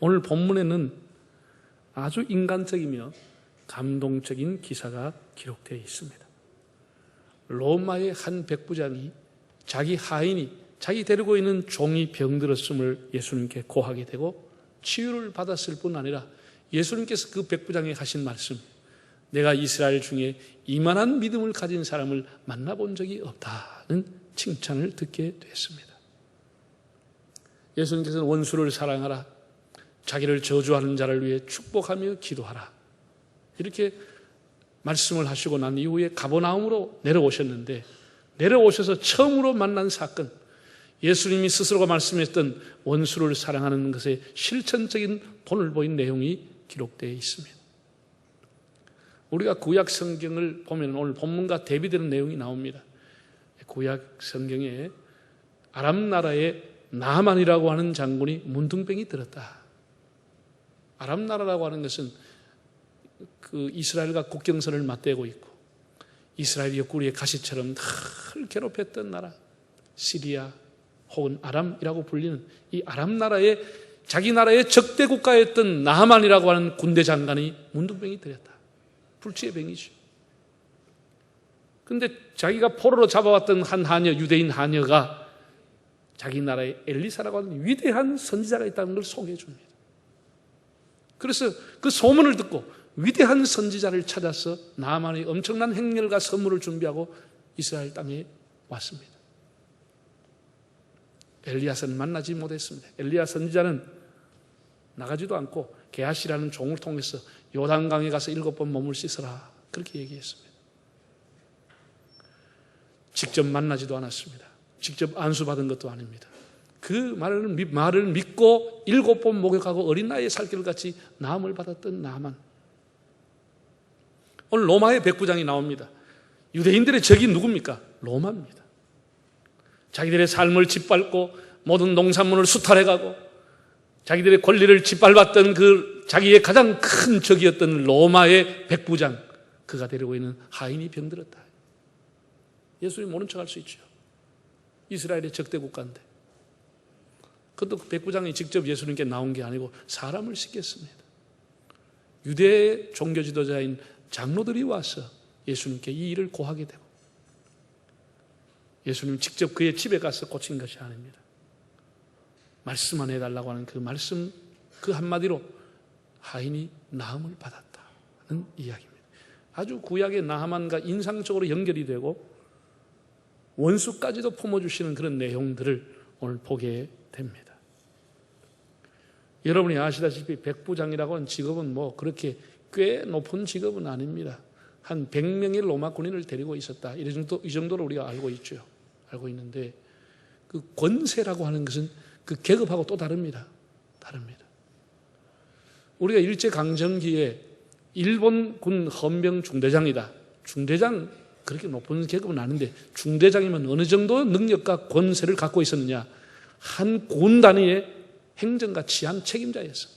오늘 본문에는 아주 인간적이며 감동적인 기사가 기록되어 있습니다. 로마의 한 백부장이 자기 하인이 자기 데리고 있는 종이 병들었음을 예수님께 고하게 되고 치유를 받았을 뿐 아니라 예수님께서 그 백부장에게 하신 말씀, 내가 이스라엘 중에 이만한 믿음을 가진 사람을 만나본 적이 없다는 칭찬을 듣게 됐습니다. 예수님께서는 원수를 사랑하라, 자기를 저주하는 자를 위해 축복하며 기도하라, 이렇게 말씀을 하시고 난 이후에 가버나움으로 내려오셨는데, 내려오셔서 처음으로 만난 사건, 예수님이 스스로가 말씀했던 원수를 사랑하는 것에 실천적인 본을 보인 내용이 기록되어 있습니다. 우리가 구약 성경을 보면 오늘 본문과 대비되는 내용이 나옵니다. 구약 성경에 아람 나라의 나만이라고 하는 장군이 문둥병이 들었다. 아람 나라라고 하는 것은 그 이스라엘과 국경선을 맞대고 있고 이스라엘 옆구리에 가시처럼 늘 괴롭혔던 나라, 시리아 혹은 아람이라고 불리는 이 아람 나라의 자기 나라의 적대 국가였던 나만이라고 하는 군대 장관이 문둥병이 들었다. 불치의 병이죠. 그런데 자기가 포로로 잡아왔던 한 하녀, 유대인 하녀가 자기 나라에 엘리사라고 하는 위대한 선지자가 있다는 걸 소개해 줍니다. 그래서 그 소문을 듣고 위대한 선지자를 찾아서 나만의 엄청난 행렬과 선물을 준비하고 이스라엘 땅에 왔습니다. 엘리야서는 만나지 못했습니다. 엘리야 선지자는 나가지도 않고 게하시라는 종을 통해서 요단강에 가서 7번 몸을 씻어라, 그렇게 얘기했습니다. 직접 만나지도 않았습니다. 직접 안수받은 것도 아닙니다. 그 말을 믿고 7번 목욕하고 어린 나이에 살결같이 나음을 받았던 나만. 오늘 로마의 백부장이 나옵니다. 유대인들의 적이 누굽니까? 로마입니다. 자기들의 삶을 짓밟고 모든 농산물을 수탈해가고 자기들의 권리를 짓밟았던 그 자기의 가장 큰 적이었던 로마의 백부장, 그가 데리고 있는 하인이 병들었다. 예수님 모른 척할 수 있죠. 이스라엘의 적대 국가인데. 그것도 백부장이 직접 예수님께 나온 게 아니고 사람을 시켰습니다. 유대 종교 지도자인 장로들이 와서 예수님께 이 일을 고하게 되고 예수님 직접 그의 집에 가서 고친 것이 아닙니다. 말씀만 해달라고 하는 그 말씀, 그 한마디로 하인이 나음을 받았다는 이야기입니다. 아주 구약의 나하만과 인상적으로 연결이 되고 원수까지도 품어주시는 그런 내용들을 오늘 보게 됩니다. 여러분이 아시다시피 백부장이라고 하는 직업은 뭐 그렇게 꽤 높은 직업은 아닙니다. 한 100명의 로마 군인을 데리고 있었다, 이 정도로 우리가 알고 있죠. 알고 있는데 그 권세라고 하는 것은 그 계급하고 또 다릅니다. 우리가 일제강점기에 일본군 헌병 중대장이다. 중대장 그렇게 높은 계급은 아닌데 중대장이면 어느 정도 능력과 권세를 갖고 있었느냐? 한 군 단위의 행정과 치안 책임자였어.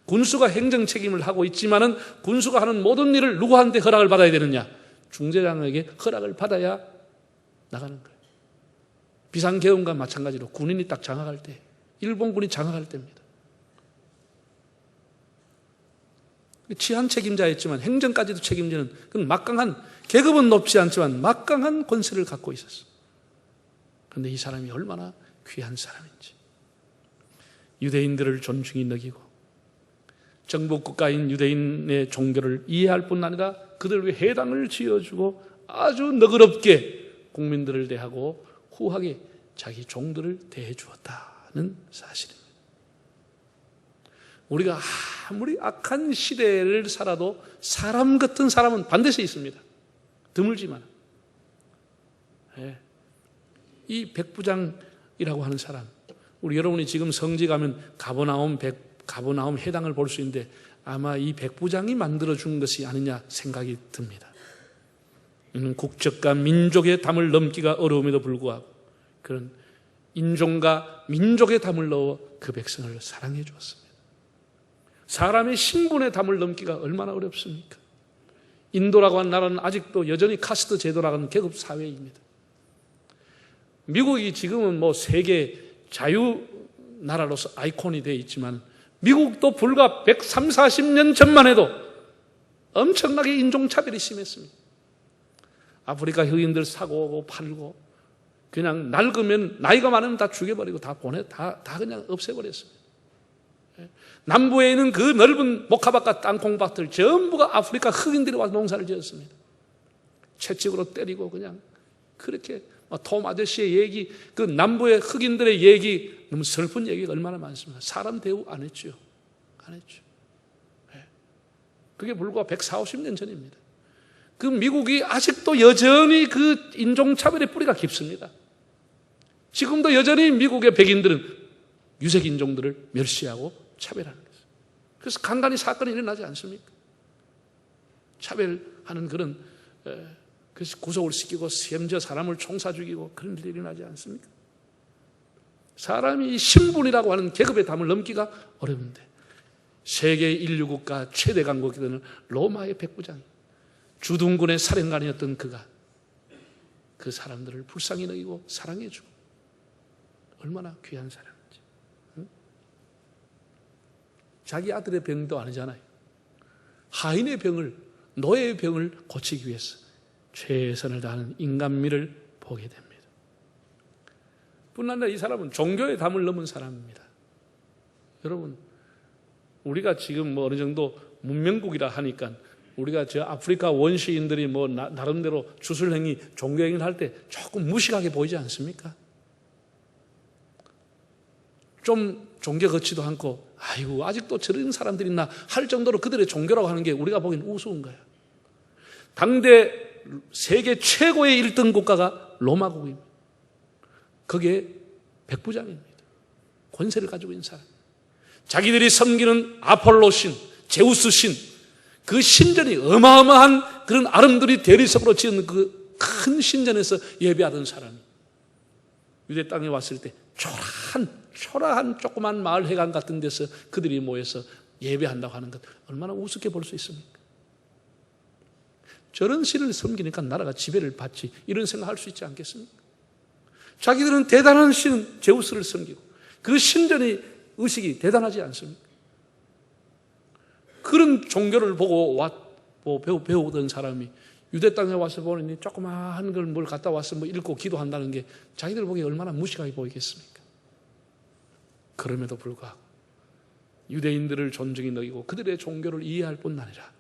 군수가 행정 책임을 하고 있지만은 군수가 하는 모든 일을 누구한테 허락을 받아야 되느냐? 중대장에게 허락을 받아야 나가는 거예요. 비상계엄과 마찬가지로 군인이 딱 장악할 때, 일본군이 장악할 때입니다. 치안 책임자였지만 행정까지도 책임지는 그건 막강한, 계급은 높지 않지만 막강한 권세를 갖고 있었어. 그런데 이 사람이 얼마나 귀한 사람인지, 유대인들을 존중히 여기고 정복국가인 유대인의 종교를 이해할 뿐 아니라 그들 위해 회당을 지어주고 아주 너그럽게 국민들을 대하고 후하게 자기 종들을 대해 주었다는 사실입니다. 우리가 아무리 악한 시대를 살아도 사람 같은 사람은 반드시 있습니다. 드물지만. 이 백부장이라고 하는 사람, 우리 여러분이 지금 성지 가면 가버나움 회당을 볼 수 있는데 아마 이 백부장이 만들어준 것이 아니냐 생각이 듭니다. 이는 국적과 민족의 담을 넘기가 어려움에도 불구하고 그런 인종과 민족의 담을 넣어 그 백성을 사랑해 주었습니다. 사람의 신분의 담을 넘기가 얼마나 어렵습니까? 인도라고 하는 나라는 아직도 여전히 카스트 제도라고 하는 계급 사회입니다. 미국이 지금은 뭐 세계 자유 나라로서 아이콘이 되어 있지만 미국도 불과 130, 40년 전만 해도 엄청나게 인종차별이 심했습니다. 아프리카 흑인들 사고 오고 팔고 그냥 낡으면 나이가 많으면 다 죽여버리고 다 그냥 없애버렸습니다. 남부에 있는 그 넓은 목화밭과 땅콩밭을 전부가 아프리카 흑인들이 와서 농사를 지었습니다. 채찍으로 때리고 그냥 그렇게 톰 아저씨의 얘기, 그 남부의 흑인들의 얘기, 너무 슬픈 얘기가 얼마나 많습니다. 사람 대우 안 했죠. 안 했죠. 그게 불과 140, 50년 전입니다. 그 미국이 아직도 여전히 그 인종차별의 뿌리가 깊습니다. 지금도 여전히 미국의 백인들은 유색 인종들을 멸시하고 차별하는 거죠. 그래서 간간히 사건이 일어나지 않습니까? 차별하는 그런 그래서 구속을 시키고 심지어 사람을 총사 죽이고 그런 일이 일어나지 않습니까? 사람이 신분이라고 하는 계급의 담을 넘기가 어려운데 세계 인류 국가 최대 강국이 되는 로마의 백부장, 주둔군의 사령관이었던 그가 그 사람들을 불쌍히 여기고 사랑해주고 얼마나 귀한 사람인지. 응? 자기 아들의 병도 아니잖아요. 하인의 병을, 노예의 병을 고치기 위해서 최선을 다하는 인간미를 보게 됩니다. 뿐만 아니라 이 사람은 종교의 담을 넘은 사람입니다. 여러분, 우리가 지금 뭐 어느 정도 문명국이라 하니까 우리가 저 아프리카 원시인들이 뭐 나름대로 주술행위, 종교행위를 할 때 조금 무식하게 보이지 않습니까? 좀 종교 같지도 않고 아이고 아직도 저런 사람들이 있나 할 정도로 그들의 종교라고 하는 게 우리가 보기엔 우스운 거예요. 당대 세계 최고의 1등 국가가 로마국입니다. 그게 백부장입니다. 권세를 가지고 있는 사람. 자기들이 섬기는 아폴로 신, 제우스 신, 그 신전이 어마어마한 그런 아름드리 대리석으로 지은 그 큰 신전에서 예배하던 사람이 유대 땅에 왔을 때 초라한 조그만 마을 회관 같은 데서 그들이 모여서 예배한다고 하는 것 얼마나 우습게 볼 수 있습니까? 저런 신을 섬기니까 나라가 지배를 받지 이런 생각할 수 있지 않겠습니까? 자기들은 대단한 신 제우스를 섬기고 그 신전의 의식이 대단하지 않습니까? 그런 종교를 보고 배우던 사람이 유대 땅에 와서 보니 조그마한 걸 뭘 갖다 와서 뭐 읽고 기도한다는 게 자기들 보기에 얼마나 무식하게 보이겠습니까? 그럼에도 불구하고 유대인들을 존중히 여기고 그들의 종교를 이해할 뿐 아니라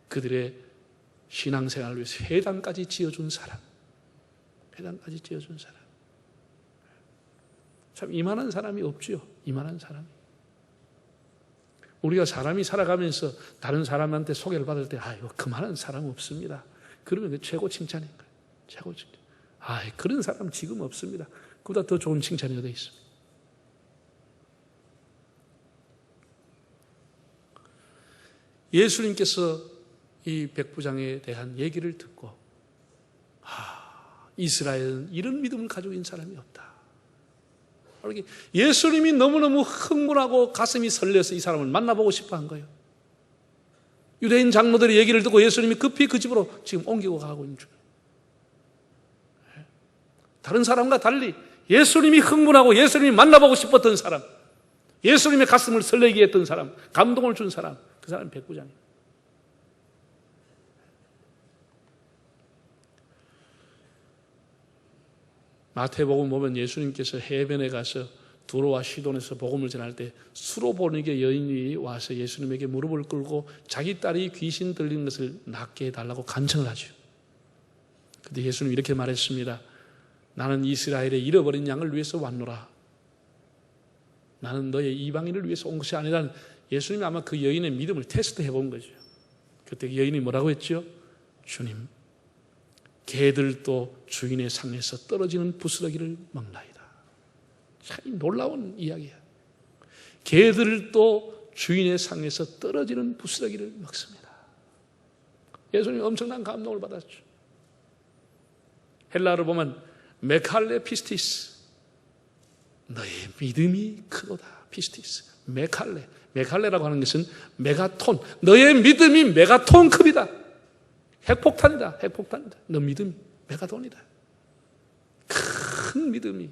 그들의 신앙생활을 위해서 회당까지 지어준 사람, 회당까지 지어준 사람. 참 이만한 사람이 없지요. 이만한 사람이. 우리가 사람이 살아가면서 다른 사람한테 소개를 받을 때 아이고 그만한 사람 없습니다. 그러면 그 최고 칭찬인 거예요. 최고 칭찬. 그런 사람 지금 없습니다. 그보다 더 좋은 칭찬이 어디 있습니까? 예수님께서 이 백부장에 대한 얘기를 듣고 이스라엘은 이런 믿음을 가지고 있는 사람이 없다. 예수님이 너무너무 흥분하고 가슴이 설레서 이 사람을 만나보고 싶어 한 거예요. 유대인 장로들의 얘기를 듣고 예수님이 급히 그 집으로 지금 옮기고 가고 있는 중이에요. 다른 사람과 달리 예수님이 흥분하고 예수님이 만나보고 싶었던 사람, 예수님의 가슴을 설레게 했던 사람, 감동을 준 사람, 그 사람이 백부장이에요. 마태복음 보면 예수님께서 해변에 가서 두로와 시돈에서 복음을 전할 때 수로보니게 여인이 와서 예수님에게 무릎을 꿇고 자기 딸이 귀신 들린 것을 낫게 해달라고 간청을 하죠. 그런데 예수님이 이렇게 말했습니다. 나는 이스라엘의 잃어버린 양을 위해서 왔노라. 나는 너의 이방인을 위해서 온 것이 아니라 예수님이 아마 그 여인의 믿음을 테스트해 본 거죠. 그때 여인이 뭐라고 했죠? 주님, 개들도 주인의 상에서 떨어지는 부스러기를 먹나이다. 참 놀라운 이야기야. 개들도 주인의 상에서 떨어지는 부스러기를 먹습니다. 예수님이 엄청난 감동을 받았죠. 헬라어로 보면 메칼레 피스티스, 너의 믿음이 크도다. 피스티스, 메칼레라고 하는 것은 메가톤, 너의 믿음이 메가톤급이다. 핵폭탄이다. 핵폭탄이다. 너 믿음이 메가돈이다. 큰 믿음이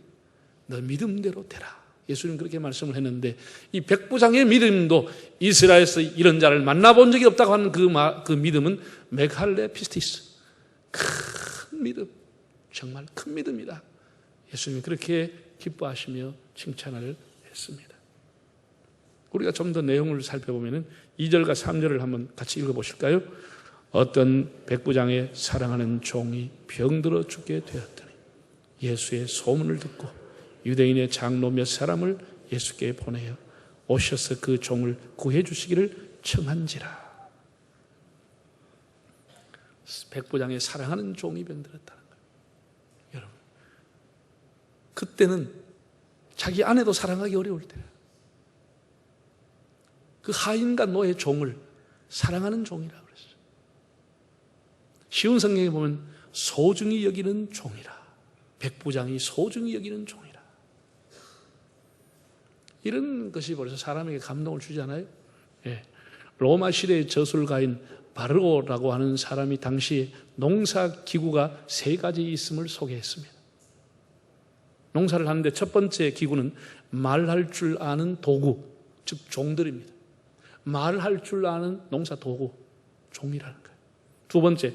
너 믿음대로 되라. 예수님 그렇게 말씀을 했는데 이 백부장의 믿음도 이스라엘에서 이런 자를 만나본 적이 없다고 하는 그 믿음은 메갈레 피스티스. 큰 믿음. 정말 큰 믿음이다. 예수님이 그렇게 기뻐하시며 칭찬을 했습니다. 우리가 좀 더 내용을 살펴보면 2절과 3절을 한번 같이 읽어보실까요? 어떤 백부장의 사랑하는 종이 병들어 죽게 되었더니 예수의 소문을 듣고 유대인의 장로 몇 사람을 예수께 보내어 오셔서 그 종을 구해 주시기를 청한지라. 백부장의 사랑하는 종이 병들었다는 거예요. 여러분, 그때는 자기 아내도 사랑하기 어려울 때예요. 그 하인과 노예 종을 사랑하는 종이라고 그랬어요. 쉬운 성경에 보면 소중히 여기는 종이라. 백부장이 소중히 여기는 종이라. 이런 것이 벌써 사람에게 감동을 주지 않아요? 예. 로마 시대의 저술가인 바르고라고 하는 사람이 당시 농사기구가 3가지 있음을 소개했습니다. 농사를 하는데 첫 번째 기구는 말할 줄 아는 도구, 즉 종들입니다. 말할 줄 아는 농사 도구, 종이라는 거예요. 두 번째,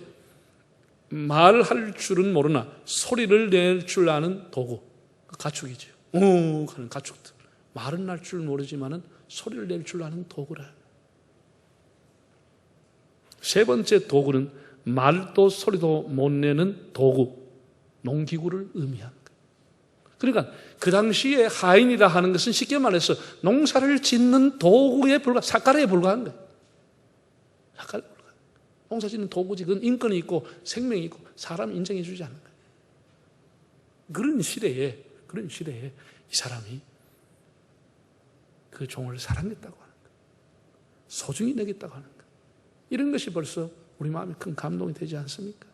말할 줄은 모르나 소리를 낼 줄 아는 도구, 가축이죠. 오 하는 가축들. 말은 할 줄 모르지만은 소리를 낼 줄 아는 도구라. 세 번째 도구는 말도 소리도 못 내는 도구, 농기구를 의미하는 거예요. 그러니까 그 당시에 하인이라 하는 것은 쉽게 말해서 농사를 짓는 도구에 삭갈에 불과한 거예요. 삭갈에 불과한 거예요. 농사 짓는 도구지. 그건 인권이 있고 생명이 있고 사람 인정해 주지 않는 거예요. 그런 시대에 이 사람이 그 종을 사랑했다고 하는 거예요. 소중히 여겼다고 하는 거예요. 이런 것이 벌써 우리 마음에 큰 감동이 되지 않습니까?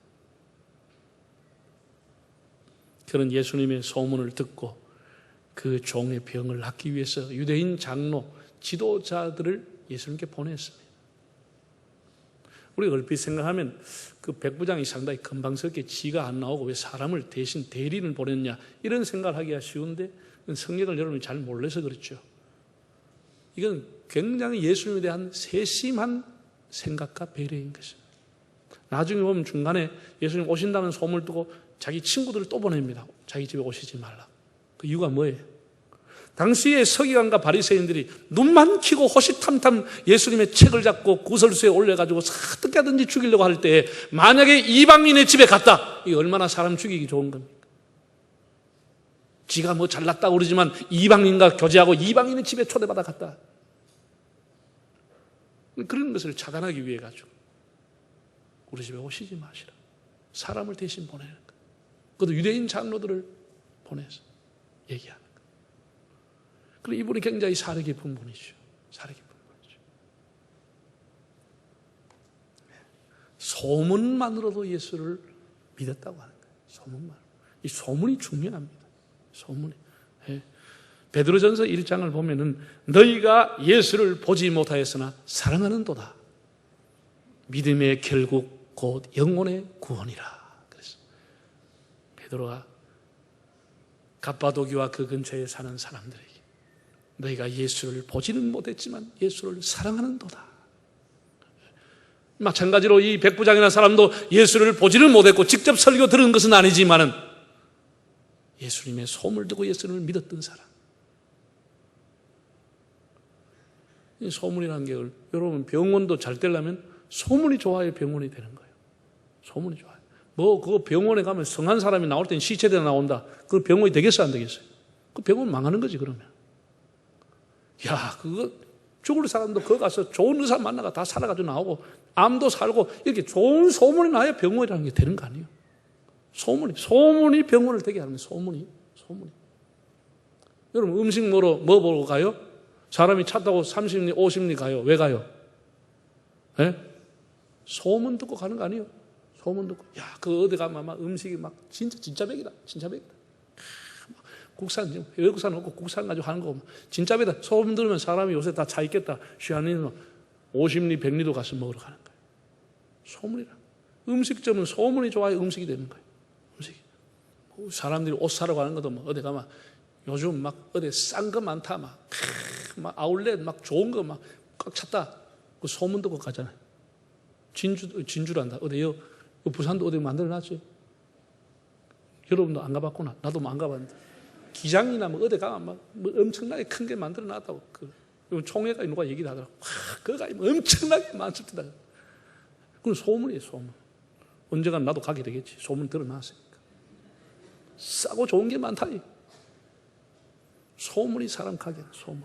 그런 예수님의 소문을 듣고 그 종의 병을 낫기 위해서 유대인 장로, 지도자들을 예수님께 보냈습니다. 우리가 얼핏 생각하면 그 백부장이 상당히 금방스럽게 지가 안 나오고 왜 사람을 대신 대리인을 보냈냐 이런 생각을 하기가 쉬운데 성경을 여러분이 잘 몰라서 그렇죠. 이건 굉장히 예수님에 대한 세심한 생각과 배려인 것입니다. 나중에 보면 중간에 예수님 오신다는 소문을 듣고 자기 친구들을 또 보냅니다. 자기 집에 오시지 말라. 그 이유가 뭐예요? 당시에 서기관과 바리새인들이 눈만 키고 호시탐탐 예수님의 책을 잡고 구설수에 올려가지고 어떻게 하든지 죽이려고 할 때 만약에 이방인의 집에 갔다. 이게 얼마나 사람 죽이기 좋은 겁니까? 지가 뭐 잘났다고 그러지만 이방인과 교제하고 이방인의 집에 초대받아 갔다. 그런 것을 차단하기 위해 가지고 우리 집에 오시지 마시라. 사람을 대신 보내는 거예요. 그것도 유대인 장로들을 보내서 얘기하는 거예요. 그리고 이분이 굉장히 사려 깊은 분이죠. 사려 깊은 분이죠. 소문만으로도 예수를 믿었다고 하는 거예요. 소문만. 이 소문이 중요합니다. 소문이. 예. 베드로전서 1장을 보면은 너희가 예수를 보지 못하였으나 사랑하는도다. 믿음의 결국 곧 영혼의 구원이라. 그래서 베드로가 갑바도기와 그 근처에 사는 사람들에게 너희가 예수를 보지는 못했지만 예수를 사랑하는도다. 마찬가지로 이 백부장이라는 사람도 예수를 보지는 못했고 직접 설교 들은 것은 아니지만은 예수님의 소문을 듣고 예수님을 믿었던 사람. 이 소문이라는 게 여러분 병원도 잘 되려면 소문이 좋아야 병원이 되는 거예요. 소문이 좋아요. 뭐 그거 병원에 가면 성한 사람이 나올 땐 시체대가 나온다. 그 병원이 되겠어요, 안 되겠어요? 그 병원 망하는 거지 그러면. 야, 그거 죽을 사람도 거기 가서 좋은 의사 만나가 다 살아가지고 나오고 암도 살고 이렇게 좋은 소문이 나야 병원이라는 게 되는 거 아니에요? 소문이 병원을 되게 하는 거예요. 소문이. 여러분 음식 뭐 보러 가요? 사람이 차 타고 30리, 50리 가요. 왜 가요? 예? 소문 듣고 가는 거 아니에요? 소문 듣고. 야, 그 어디 가면 막 음식이 막 진짜 백이다. 국산, 외국산 없고 국산 가지고 하는 거 진짜 백이다. 소문 들으면 사람이 요새 다 차 있겠다. 시안리는 50리, 100리도 가서 먹으러 가는 거예요. 소문이라. 음식점은 소문이 좋아야 음식이 되는 거예요. 음식이. 사람들이 옷 사러 가는 것도 뭐 어디 가면 요즘 막 어디 싼 거 많다 막 아울렛 막 좋은 거 막 꽉 찼다. 그 소문 듣고 가잖아요. 진주란다. 어디요? 부산도 어디 만들어놨지? 여러분도 안 가봤구나. 나도 뭐 안 가봤는데. 기장이나 뭐 어디 가면 막 뭐 엄청나게 큰 게 만들어놨다고. 총회가 누가 얘기를 하더라고. 그거가 엄청나게 많습니다. 그건 소문이에요, 소문. 언젠가 나도 가게 되겠지. 소문 들어놨으니까. 싸고 좋은 게 많다. 소문이 사람 가게, 소문.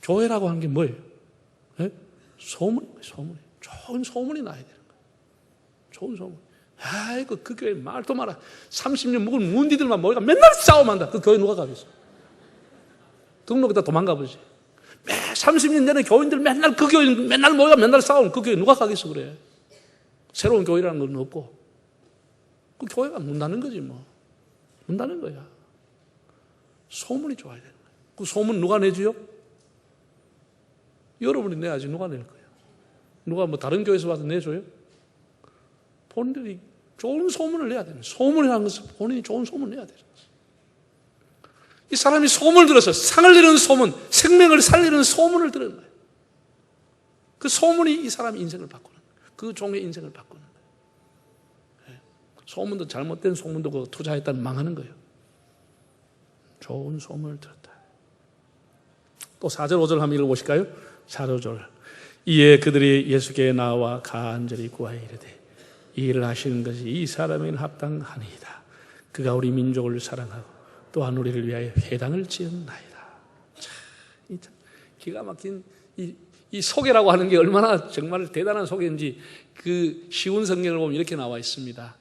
교회라고 하는 게 뭐예요? 네? 소문이에요, 소문이. 좋은 소문이 나야 되는 거예요. 좋은 소문. 아이고, 그 교회 말도 마라. 30년 묵은 문디들만 모여가 맨날 싸움한다. 그 교회 누가 가겠어? 등록에다 도망가 보지. 30년 전에 교인들 맨날 그 교회 맨날 모여가 맨날 싸우는 그 교회 누가 가겠어, 그래? 새로운 교회라는 건 없고. 그 교회가 문 닫는 거지, 뭐. 문 닫는 거야. 소문이 좋아야 되는 거야. 그 소문 누가 내지요? 여러분이 내야지 누가 낼 거예요? 누가 뭐 다른 교회에서 와서 내줘요? 본인들이 좋은 소문을 내야 됩니다. 소문이라는 것은 본인이 좋은 소문을 내야 돼요. 이 사람이 소문을 들어서 상을 이루는 소문, 생명을 살리는 소문을 들은 거예요. 그 소문이 이 사람의 인생을 바꾸는 거예요. 그 종의 인생을 바꾸는 거예요. 소문도 잘못된 소문도 그 투자했다면 망하는 거예요. 좋은 소문을 들었다. 또 4절 5절 한번 읽어보실까요? 4절 5절. 이에 그들이 예수께 나와 간절히 구하여 이르되 이 일을 하시는 것이 이 사람에게는 합당하니이다. 그가 우리 민족을 사랑하고 또한 우리를 위하여 회당을 지었나이다. 참, 기가 막힌 이 소개라고 하는 게 얼마나 정말 대단한 소개인지 그 쉬운 성경을 보면 이렇게 나와 있습니다.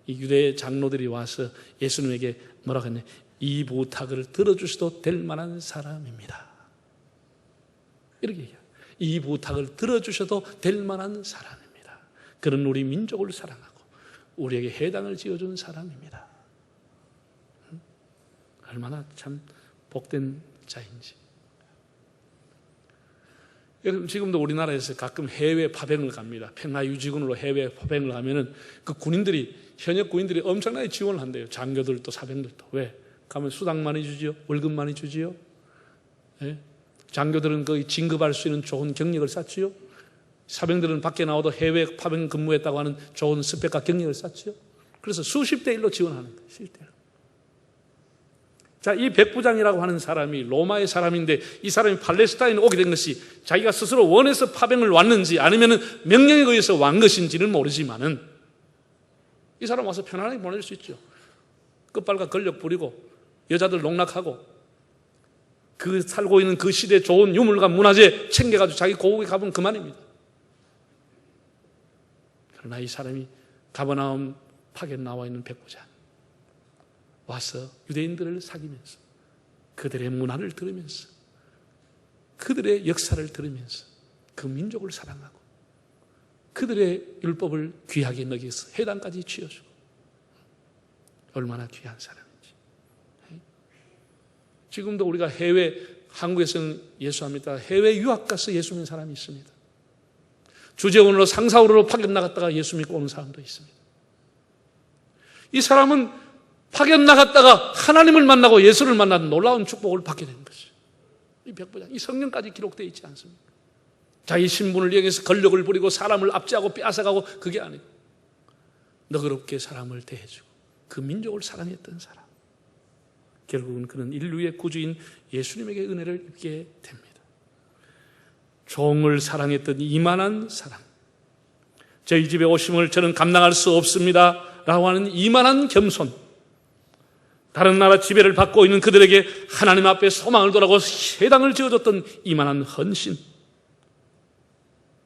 이 유대 장로들이 와서 예수님에게 뭐라고 했냐? 이 부탁을 들어주셔도 될 만한 사람입니다. 이렇게 얘기해요. 이 부탁을 들어주셔도 될 만한 사람입니다. 그는 우리 민족을 사랑하고 우리에게 회당을 지어준 사람입니다. 얼마나 참 복된 자인지. 여러분, 지금도 우리나라에서 가끔 해외 파병을 갑니다. 평화유지군으로 해외 파병을 가면은 그 군인들이, 현역 군인들이 엄청나게 지원을 한대요. 장교들도 사병들도. 왜? 가면 수당 많이 주지요? 월급 많이 주지요? 예? 장교들은 거의 진급할 수 있는 좋은 경력을 쌓지요? 사병들은 밖에 나와도 해외 파병 근무했다고 하는 좋은 스펙과 경력을 쌓지요? 그래서 수십 대 1로 지원하는 거예요. 수십 대 1로. 자, 이 백부장이라고 하는 사람이 로마의 사람인데 이 사람이 팔레스타인에 오게 된 것이 자기가 스스로 원해서 파병을 왔는지 아니면 명령에 의해서 왔 것인지는 모르지만은 이 사람 와서 편안하게 보낼 수 있죠. 끝발과 권력 부리고 여자들 농락하고 그 살고 있는 그 시대 좋은 유물과 문화재 챙겨가지고 자기 고국에 가보면 그만입니다. 그러나 이 사람이 가버나움 파견 나와 있는 백부장 와서 유대인들을 사귀면서 그들의 문화를 들으면서 그들의 역사를 들으면서 그 민족을 사랑하고 그들의 율법을 귀하게 여기서 회당까지 지어주고 얼마나 귀한 사람인지. 지금도 우리가 한국에서는 예수합니다. 해외 유학 가서 예수 믿는 사람이 있습니다. 주재원으로 상사원으로 파견 나갔다가 예수 믿고 오는 사람도 있습니다. 이 사람은 파견 나갔다가 하나님을 만나고 예수를 만나는 놀라운 축복을 받게 된 것이죠. 이 백부장, 이 성경까지 기록되어 있지 않습니까? 자기 신분을 이용해서 권력을 부리고 사람을 압제하고 빼앗아가고 그게 아니고 너그럽게 사람을 대해주고 그 민족을 사랑했던 사람. 결국은 그는 인류의 구주인 예수님에게 은혜를 입게 됩니다. 종을 사랑했던 이만한 사랑. 저희 집에 오심을 저는 감당할 수 없습니다 라고 하는 이만한 겸손. 다른 나라 지배를 받고 있는 그들에게 하나님 앞에 소망을 돌아고 회당을 지어줬던 이만한 헌신.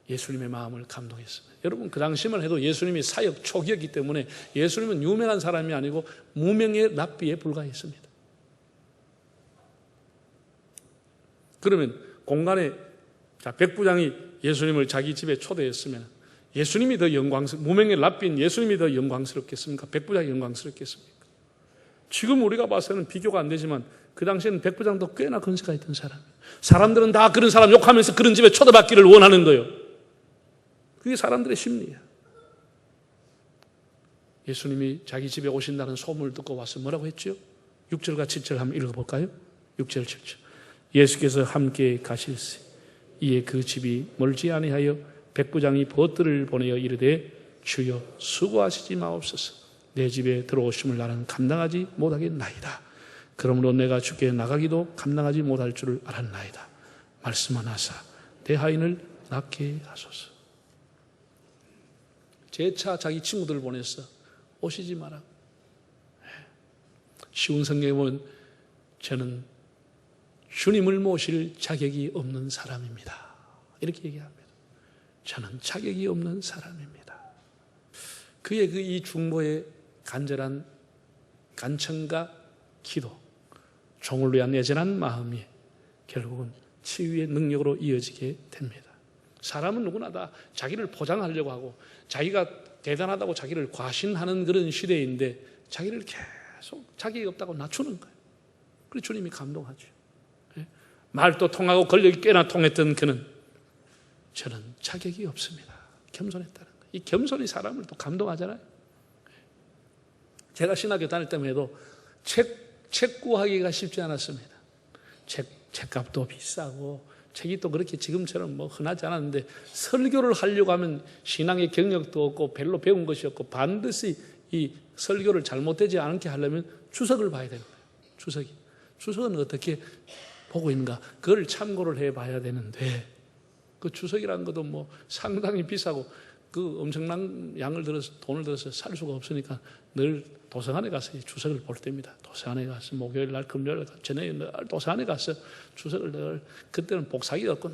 예수님의 마음을 감동했습니다. 여러분, 그 당시만 해도 예수님이 사역 초기였기 때문에 예수님은 유명한 사람이 아니고 무명의 랍비에 불과했습니다. 그러면 공간에 백부장이 예수님을 자기 집에 초대했으면 예수님이 더 무명의 랍비인 예수님이 더 영광스럽겠습니까? 백부장이 영광스럽겠습니까? 지금 우리가 봐서는 비교가 안 되지만 그 당시에는 백부장도 꽤나 근세가 있던 사람이에요. 사람들은 다 그런 사람 욕하면서 그런 집에 초대받기를 원하는 거예요. 그게 사람들의 심리야. 예수님이 자기 집에 오신다는 소문을 듣고 와서 뭐라고 했죠? 6절과 7절 한번 읽어볼까요? 6절 7절. 예수께서 함께 가실세 이에 그 집이 멀지 아니하여 백부장이 벗들을 보내어 이르되 주여 수고하시지 마옵소서 내 집에 들어오심을 나는 감당하지 못하겠나이다. 그러므로 내가 주께 나가기도 감당하지 못할 줄을 알았나이다. 말씀하나사 내 하인을 낫게 하소서. 재차 자기 친구들을 보내서 오시지 마라. 쉬운 성경에 보면 저는 주님을 모실 자격이 없는 사람입니다. 이렇게 얘기합니다. 저는 자격이 없는 사람입니다. 그의 이 중보의 간절한 간청과 기도, 종을 위한 애절한 마음이 결국은 치유의 능력으로 이어지게 됩니다. 사람은 누구나 다 자기를 포장하려고 하고 자기가 대단하다고 자기를 과신하는 그런 시대인데 자기를 계속 자격이 없다고 낮추는 거예요. 그래서 주님이 감동하죠. 말도 통하고 권력이 꽤나 통했던 그는 저는 자격이 없습니다. 겸손했다는 거예요. 이 겸손이 사람을 또 감동하잖아요. 제가 신학교 다닐 때만 해도 책 구하기가 쉽지 않았습니다. 책값도 비싸고 책이 또 그렇게 지금처럼 뭐 흔하지 않았는데 설교를 하려고 하면 신앙의 경력도 없고 별로 배운 것이 없고 반드시 이 설교를 잘못되지 않게 하려면 주석을 봐야 되는 거예요. 주석은 어떻게 보고 있는가 그걸 참고를 해봐야 되는데 그 주석이라는 것도 뭐 상당히 비싸고 그 엄청난 양을 들어서 돈을 들어서 살 수가 없으니까 늘 도서관에 가서 주석을 볼 때입니다. 도서관에 가서 목요일 날 금요일 날 저녁에 늘 도서관에 가서 주석을 늘 그때는 복사기가 없고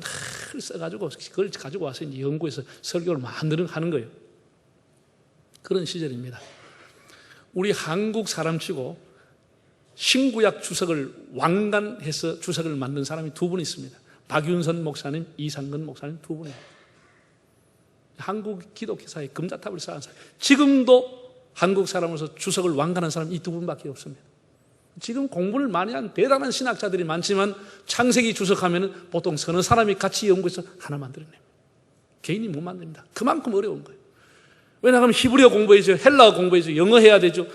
늘 써가지고 그걸 가지고 와서 이제 연구해서 설교를 만드는 하는 거예요. 그런 시절입니다. 우리 한국 사람치고 신구약 주석을 왕관해서 주석을 만든 사람이 두 분 있습니다. 박윤선 목사님, 이상근 목사님 두 분이에요. 한국 기독교사의 금자탑을 쌓은 사람. 지금도 한국 사람으로서 주석을 왕관한 사람이 이 두 분밖에 없습니다. 지금 공부를 많이 한 대단한 신학자들이 많지만 창세기 주석하면 보통 서너 사람이 같이 연구해서 하나 만들어냅니다. 개인이 못 만듭니다. 그만큼 어려운 거예요. 왜냐하면 히브리어 공부해야죠. 헬라어 공부해야죠. 영어 해야 되죠.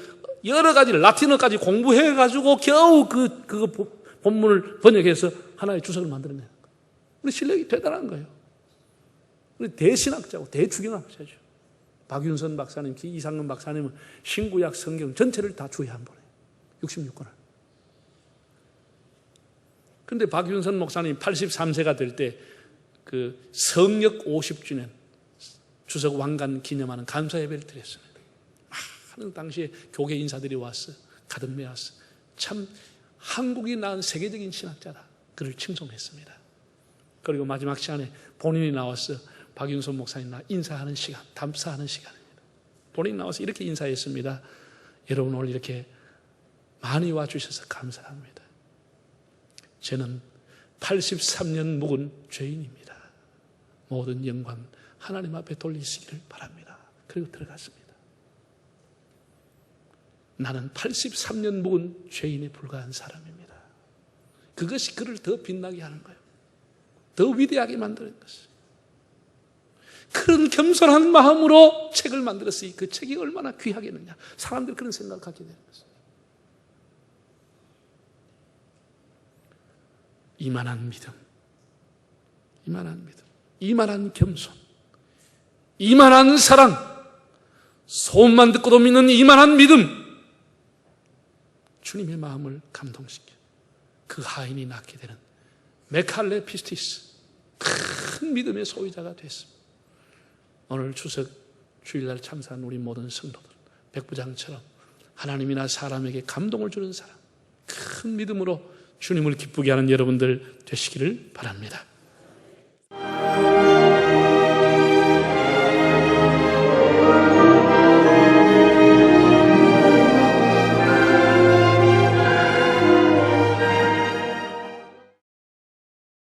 여러 가지 라틴어까지 공부해가지고 겨우 그 본문을 번역해서 하나의 주석을 만들어내는 거예요. 우리 실력이 대단한 거예요. 우리 대신학자고 대주경학자죠. 박윤선 박사님, 이상근 박사님은 신구약 성경 전체를 다 주의한 분이에요. 66권을. 그런데 박윤선 목사님 83세가 될 때 그 성역 50주년 주석 왕관 기념하는 감사 예배를 드렸습니다. 많은 당시에 교계 인사들이 왔어. 가득 메웠어. 참 한국이 낳은 세계적인 신학자다. 그를 칭송했습니다. 그리고 마지막 시간에 본인이 나와서 박윤선 목사님 인사하는 시간, 담사하는 시간입니다. 본인이 나와서 이렇게 인사했습니다. 여러분 오늘 이렇게 많이 와주셔서 감사합니다. 저는 83년 묵은 죄인입니다. 모든 영광 하나님 앞에 돌리시기를 바랍니다. 그리고 들어갔습니다. 나는 83년 묵은 죄인에 불과한 사람입니다. 그것이 그를 더 빛나게 하는 거예요. 더 위대하게 만드는 것이에요. 그런 겸손한 마음으로 책을 만들었으니 그 책이 얼마나 귀하겠느냐. 사람들이 그런 생각을 갖게 되는 것입니다. 이만한 믿음, 이만한 겸손, 이만한 사랑, 소문만 듣고도 믿는 이만한 믿음, 주님의 마음을 감동시켜 그 하인이 낳게 되는 메칼레 피스티스, 큰 믿음의 소유자가 됐습니다. 오늘 추석 주일날 참사한 우리 모든 성도들, 백부장처럼 하나님이나 사람에게 감동을 주는 사람, 큰 믿음으로 주님을 기쁘게 하는 여러분들 되시기를 바랍니다.